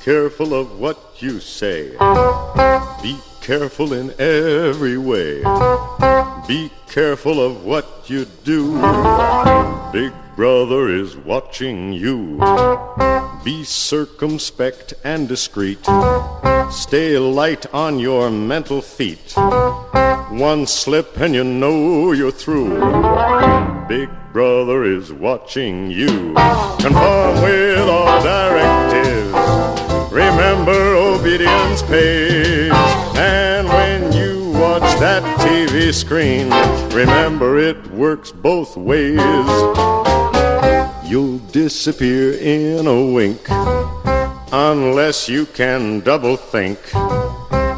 careful of what you say. Be careful in every way. Be careful of what you do. Big brother is watching you. Be circumspect and discreet. Stay light on your mental feet. One slip and you know you're through. Big brother is watching you. Conform with all directives. Remember, obedience pays. And when you watch that TV screen, remember it works both ways. You'll disappear in a wink unless you can double think.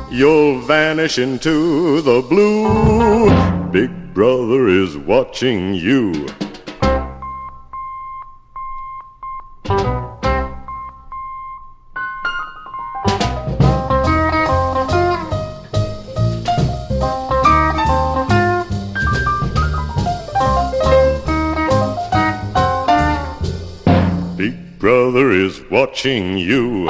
You'll vanish into the blue. Big brother is watching you. Big brother is watching you.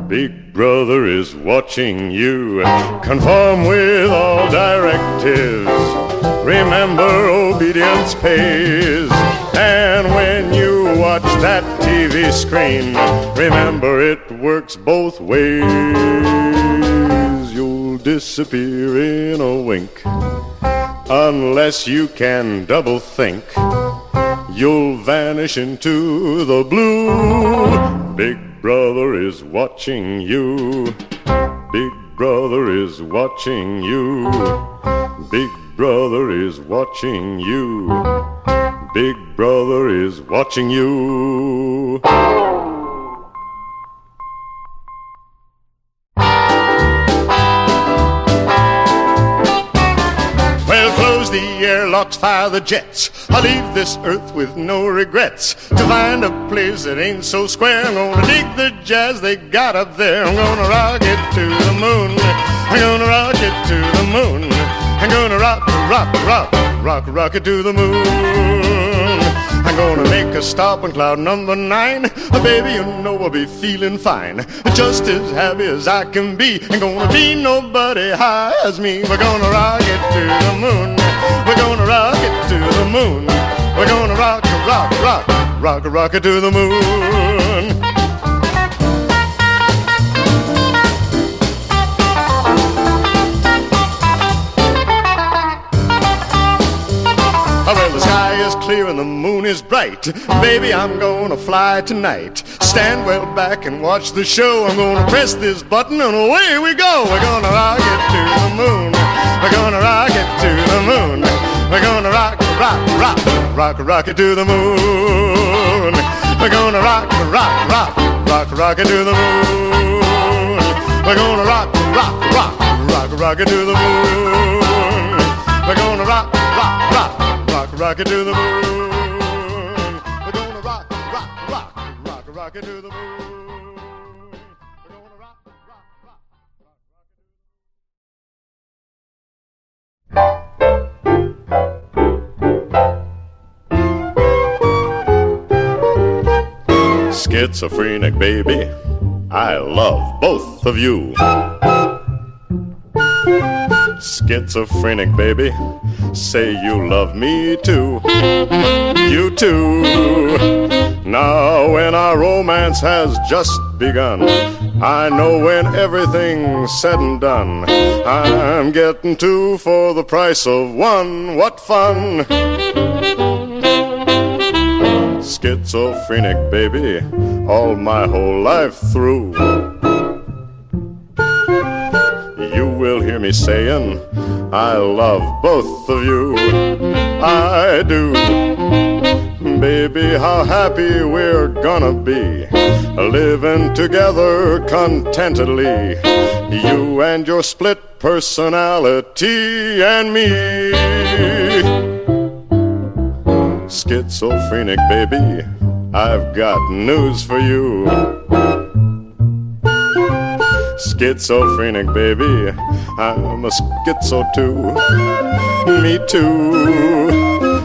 Big brother is watching you. Conform with all directives. Remember, obedience pays. And when you watch that TV screen, remember it works both ways. You'll disappear in a wink unless you can double think. You'll vanish into the blue. Big brother is watching you. Big brother is watching you. Big brother is watching you. Big brother is watching you. Well, close the airlocks, fire the jets. I'll leave this earth with no regrets. To find a place that ain't so square, I'm gonna dig the jazz they got up there. I'm gonna rock it to the moon. I'm gonna rock it to the moon. I'm gonna rock, rock, rock, rock, rock it to the moon. I'm gonna make a stop on cloud number 9. Baby, you know I'll be feeling fine, just as happy as I can be. Ain't gonna be nobody high as me. We're gonna rock it to the moon. We're gonna rock it to the moon. We're gonna rock, rock, rock, rock, rock it to the moon. Well, the sky is clear and the moon is bright. Baby, I'm gonna fly tonight. Stand well back and watch the show. I'm gonna press this button and away we go. We're gonna rock it to the moon. We're gonna rock it to the moon. We're gonna rock, rock, rock, rock, rock it to the moon. We're gonna rock, rock, rock, rock, rock it to the moon. We're gonna rock, rock, rock, rock, rock it to the moon. We're gonna rock, rock, rock, rock, rock it to the moon. We're gonna rock, rock, rock, rock, rock it to the moon. We're gonna rock, rock, rock, rock. Schizophrenic, baby, I love both of you. Schizophrenic, baby, say you love me too. You too. Now when our romance has just begun, I know when everything's said and done, I'm getting 2 for the price of 1. What fun! Schizophrenic, baby, all my whole life through. You will hear me saying, I love both of you. I do. Baby, how happy we're gonna be, living together contentedly. You and your split personality and me. Schizophrenic, baby, I've got news for you. schizophrenic, baby. I'm a schizo too. Me too.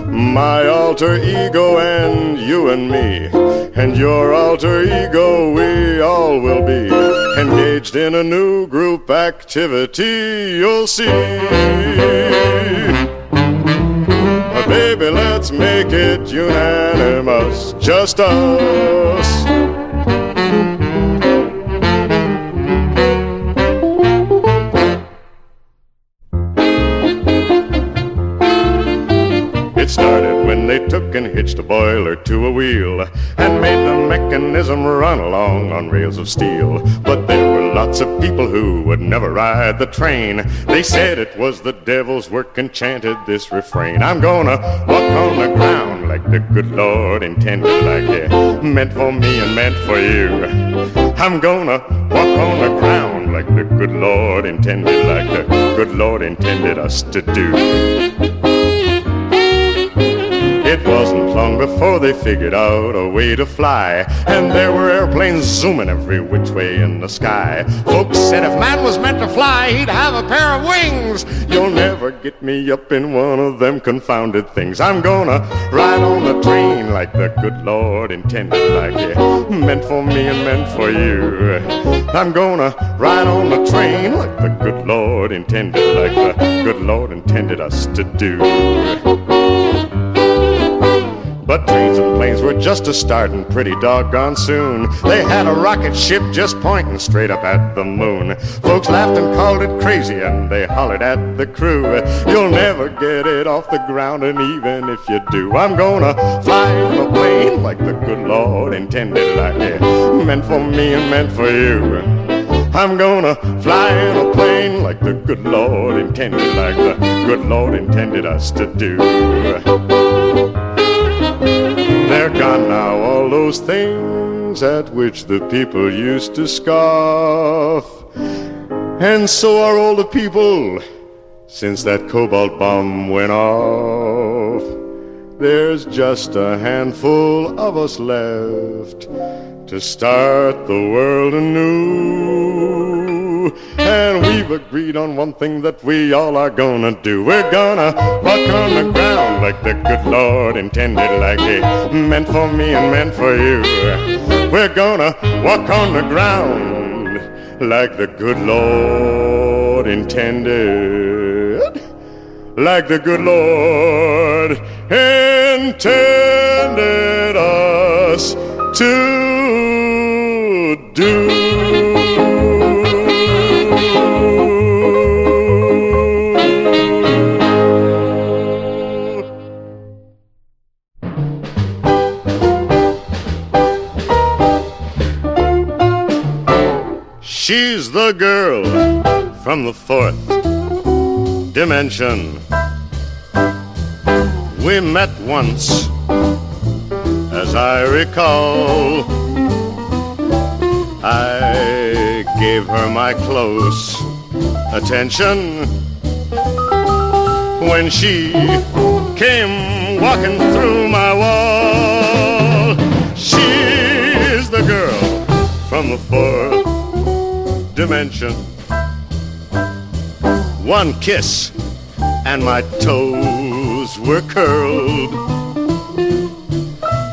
My alter ego and you and me. And your alter ego, we all will be engaged in a new group activity, you'll see. Baby, let's make it unanimous, just us. It started when they took and hitched a boiler to a wheel and made the mechanism run along on rails of steel. But there were lots of people who would never ride the train. They said it was the devil's work and chanted this refrain: I'm gonna walk on the ground like the good Lord intended, like it meant for me and meant for you. I'm gonna walk on the ground like the good Lord intended, like the good Lord intended us to do. It wasn't long before they figured out a way to fly, and there were airplanes zooming every which way in the sky. Folks said if man was meant to fly, he'd have a pair of wings. You'll never get me up in one of them confounded things. I'm gonna ride on the train like the good Lord intended, like it meant for me and meant for you. I'm gonna ride on the train like the good Lord intended, like the good Lord intended us to do. But trains and planes were just a-starting pretty doggone soon. They had a rocket ship just pointing straight up at the moon. Folks laughed and called it crazy, and they hollered at the crew, you'll never get it off the ground, and even if you do, I'm gonna fly in a plane like the good Lord intended, like it meant for me and meant for you. I'm gonna fly in a plane like the good Lord intended, like the good Lord intended us to do. They're gone now, all those things at which the people used to scoff. And so are all the people since that cobalt bomb went off. There's just a handful of us left to start the world anew. And we've agreed on one thing that we all are gonna do. We're gonna walk on the ground like the good Lord intended, like it meant for me and meant for you. We're gonna walk on the ground like the good Lord intended, like the good Lord intended us to do. She's the girl from the fourth dimension. We met once, as I recall. I gave her my close attention when she came walking through my wall. She's the girl from the fourth dimension. One kiss and my toes were curled.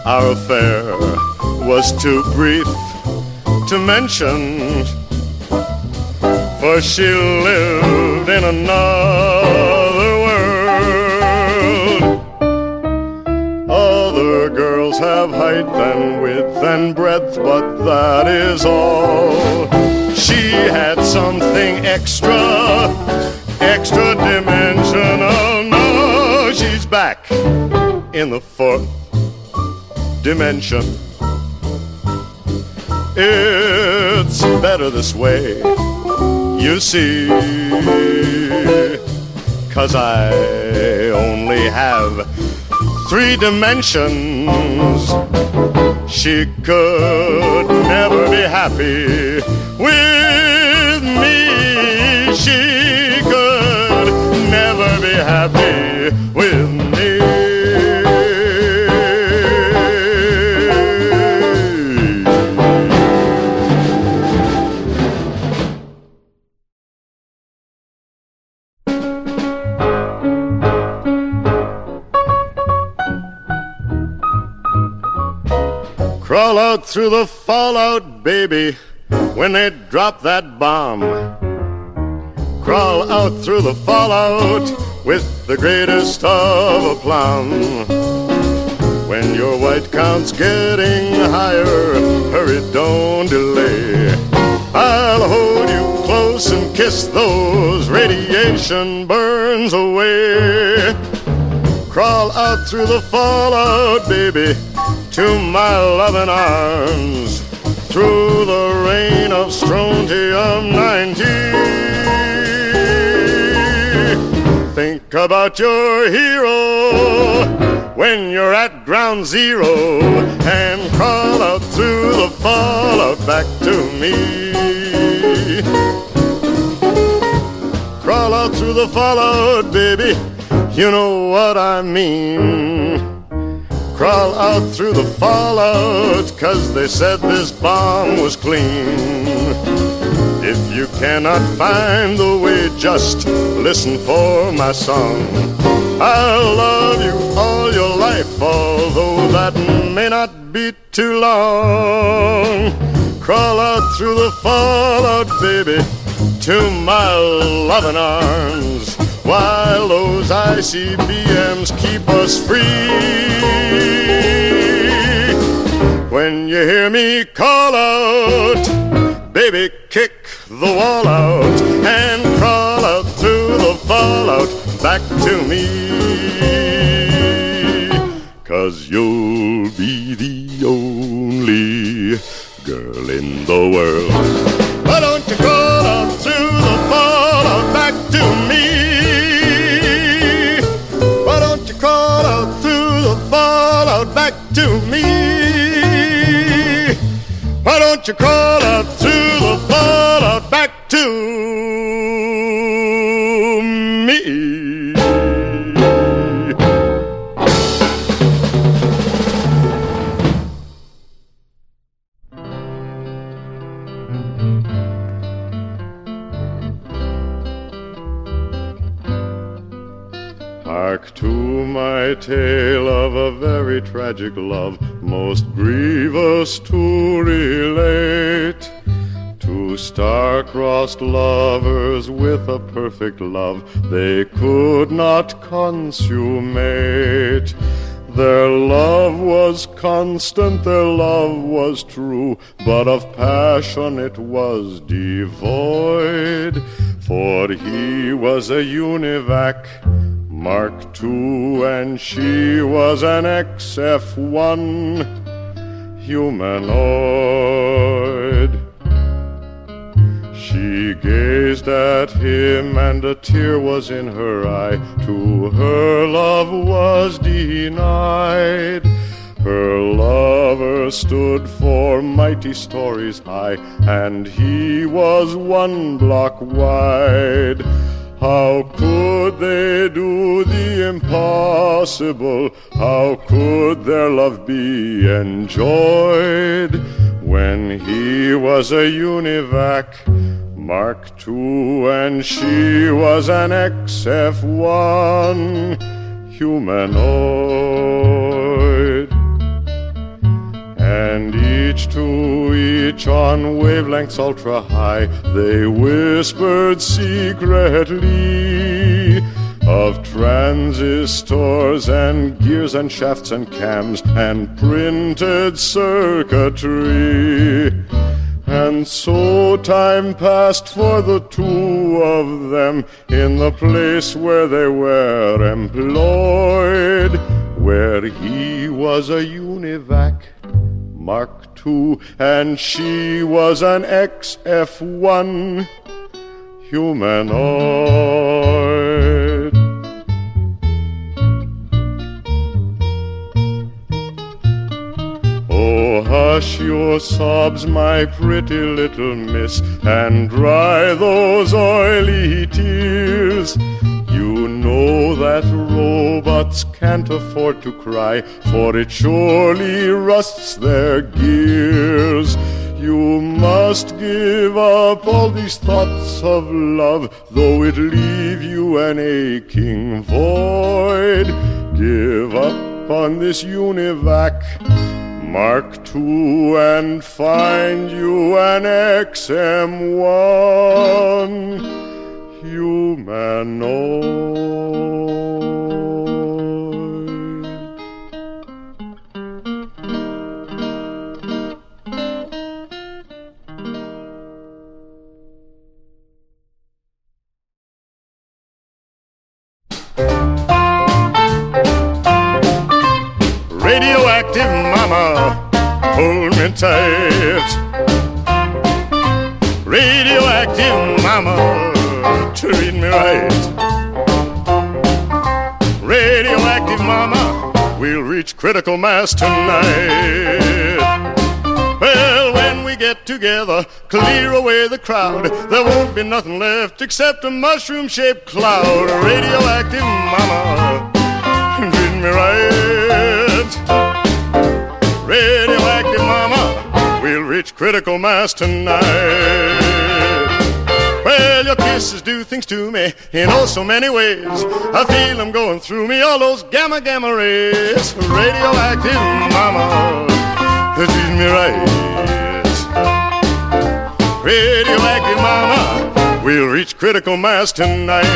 Our affair was too brief to mention, for she lived in another world. Other girls have height and width and breadth, but that is all. She had something extra, extra dimensional. No, she's back in the fourth dimension. It's better this way, you see, 'cause I only have 3 dimensions. She could never be happy with me. She could never be happy with me. Crawl out through the fallout, baby, when they drop that bomb. Crawl out through the fallout with the greatest of aplomb. When your white count's getting higher, hurry, don't delay. I'll hold you close and kiss those radiation burns away. Crawl out through the fallout, baby, to my loving arms, through the rain of strontium 90. Think about your hero when you're at ground zero, and crawl out through the fallout back to me. Crawl out through the fallout, baby, you know what I mean. Crawl out through the fallout, 'cause they said this bomb was clean. If you cannot find the way, just listen for my song. I'll love you all your life, although that may not be too long. Crawl out through the fallout, baby, to my loving arms, while those ICBMs keep us free. When you hear me call out, baby, kick the wall out and crawl out through the fallout back to me. 'Cause you'll be the only girl in the world. Why don't you crawl out through the fallout back to me? Why don't you crawl out through the fallout back to me? Why don't you crawl out through the fallout back to me? Hark to my tale of a very tragic love, most grievous to relate. Two star-crossed lovers with a perfect love they could not consummate. Their love was constant, their love was true, but of passion it was devoid. For he was a univac, Mark II, and she was an XF1 humanoid. She gazed at him and a tear was in her eye. To her love was denied. Her lover stood for mighty stories high, and he was 1 block wide. How could they do the impossible? How could their love be enjoyed when he was a univac, Mark II, and she was an XF1 humanoid? And each to each on wavelengths ultra high, they whispered secretly of transistors and gears and shafts and cams and printed circuitry. And so time passed for the two of them in the place where they were employed, where he was a univac, Mark II, and she was an XF1 humanoid. Oh, hush your sobs, my pretty little miss, and dry those oily tears. You know that robots can't afford to cry, for it surely rusts their gears. You must give up all these thoughts of love, though it leave you an aching void. Give up on this univac, Mark II and find you an XM1 humanoid. Radioactive mama, hold me tight. Radioactive mama, treat me right. Radioactive mama, we'll reach critical mass tonight. Well, when we get together, clear away the crowd. There won't be nothing left except a mushroom-shaped cloud. Radioactive mama, treat me right. Radioactive mama, we'll reach critical mass tonight. Well, your kisses do things to me in oh so many ways. I feel them going through me, all those gamma rays. Radioactive mama, treat me right. Radioactive mama, we'll reach critical mass tonight.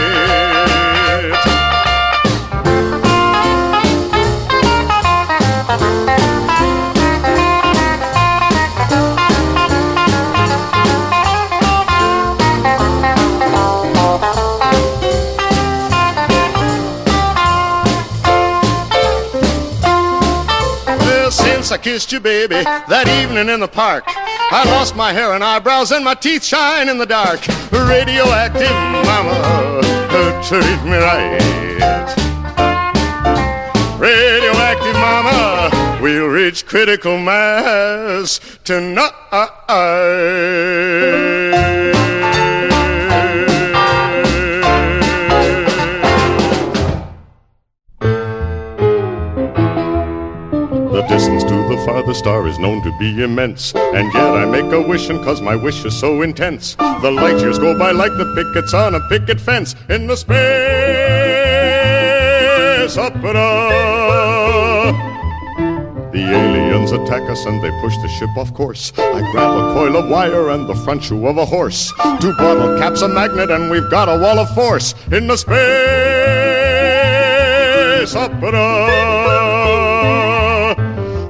I kissed you, baby, that evening in the park. I lost my hair and eyebrows and my teeth shine in the dark. Radioactive mama, treat me right. Radioactive mama, we'll reach critical mass tonight. The distance to the farthest star is known to be immense, and yet I make a wishing 'cause my wish is so intense. The light years go by like the pickets on a picket fence in the space opera. The aliens attack us and they push the ship off course. I grab a coil of wire and the front shoe of a horse. 2 bottle caps, a magnet, and we've got a wall of force in the space opera.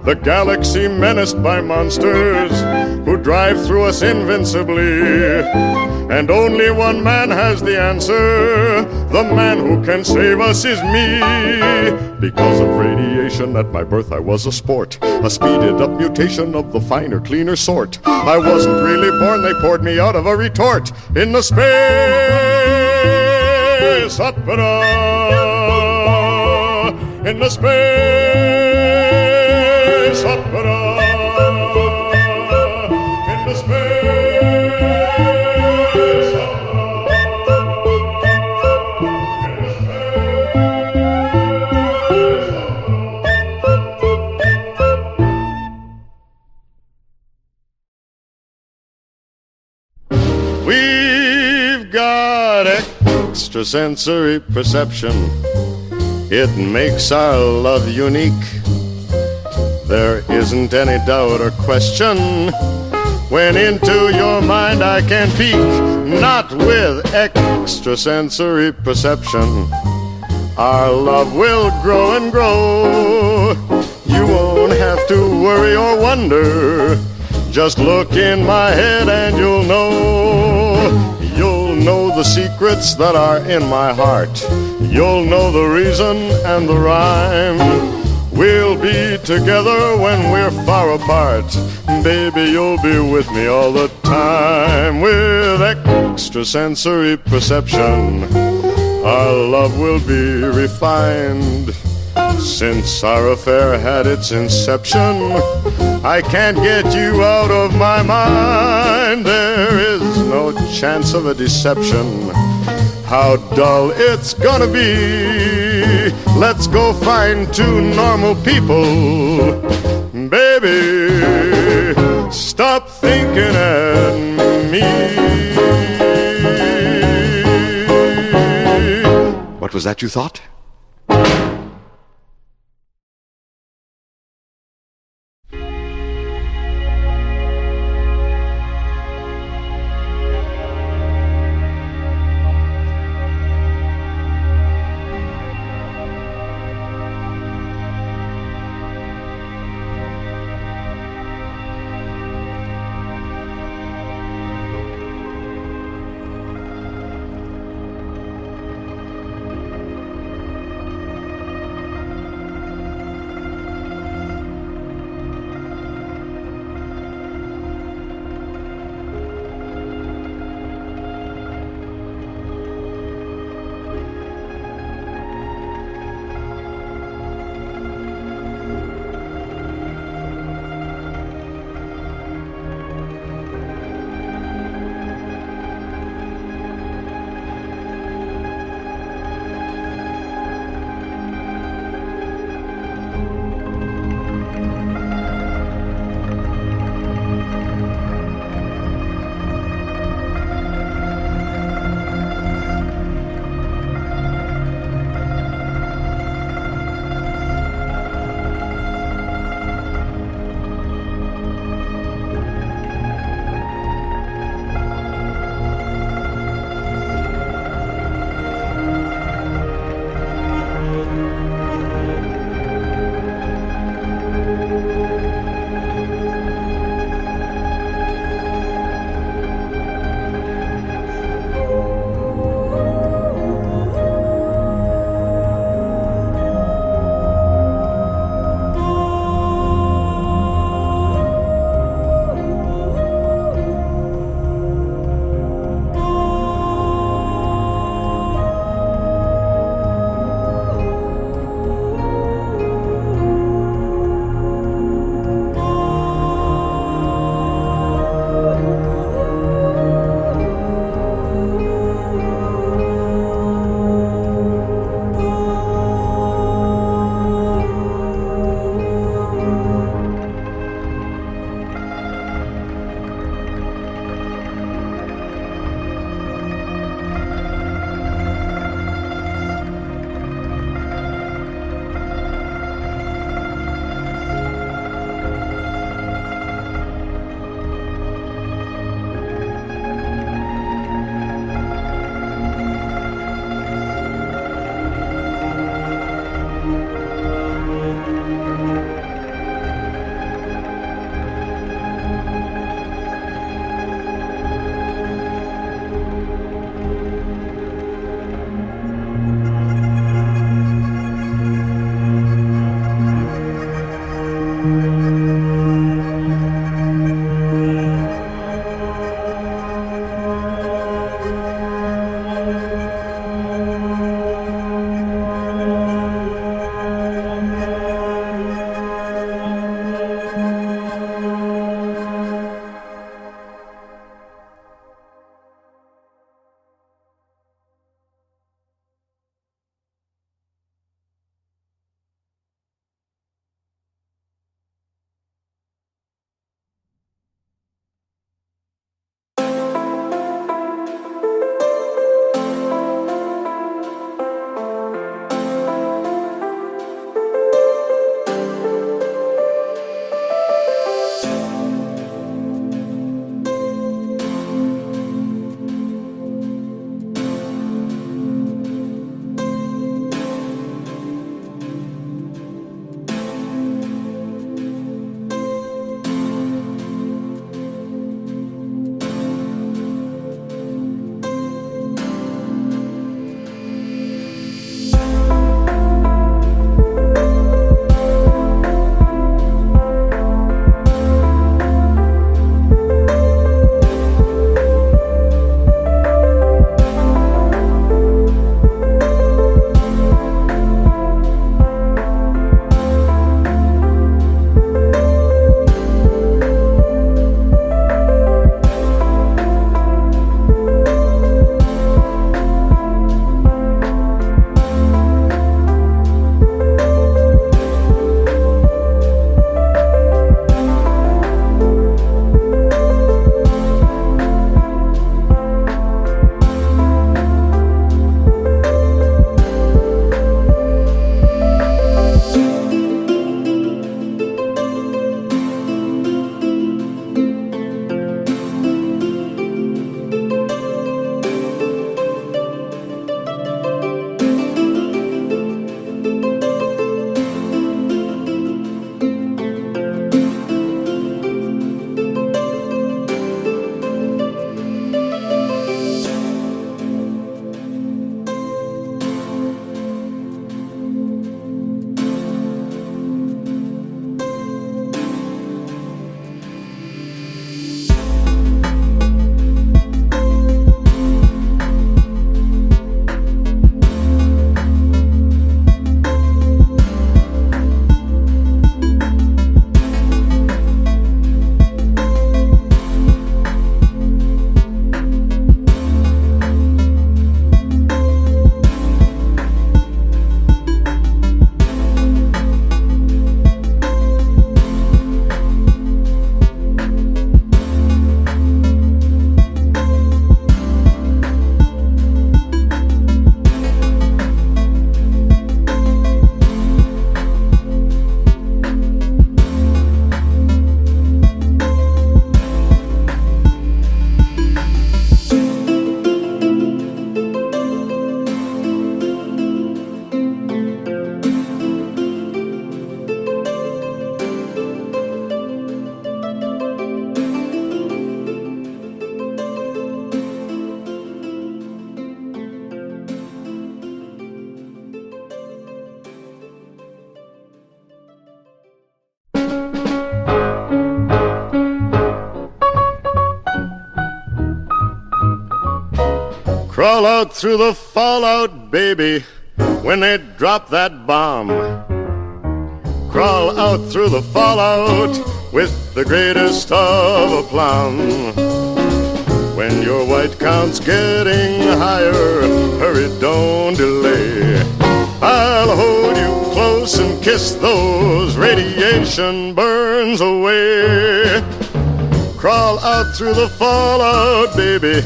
The galaxy menaced by monsters who drive through us invincibly. And only one man has the answer. The man who can save us is me. Because of radiation at my birth I was a sport, a speeded up mutation of the finer, cleaner sort. I wasn't really born, they poured me out of a retort in the space opera. In the space opera. In the space opera. In the space opera. We've got extrasensory perception. It makes our love unique. There isn't any doubt or question. When into your mind I can peek, not with extrasensory perception. Our love will grow and grow. You won't have to worry or wonder. Just look in my head and you'll know. You'll know the secrets that are in my heart. You'll know the reason and the rhyme. We'll be together when we're far apart. Baby, you'll be with me all the time. With extrasensory perception, our love will be refined. Since our affair had its inception, I can't get you out of my mind. There is no chance of a deception. How dull it's gonna be. Let's go find 2 normal people. Baby, stop thinking at me. What was that you thought? Crawl out through the fallout, baby, when they drop that bomb. Crawl out through the fallout with the greatest of aplomb. When your white count's getting higher, hurry, don't delay. I'll hold you close and kiss those radiation burns away. Crawl out through the fallout, baby,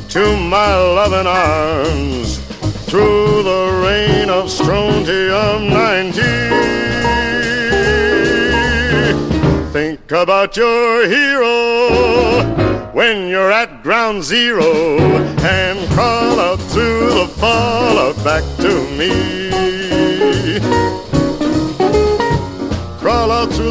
to my loving arms, through the rain of strontium-90. Think about your hero when you're at ground zero, and crawl out through the fallout back to me. Crawl out through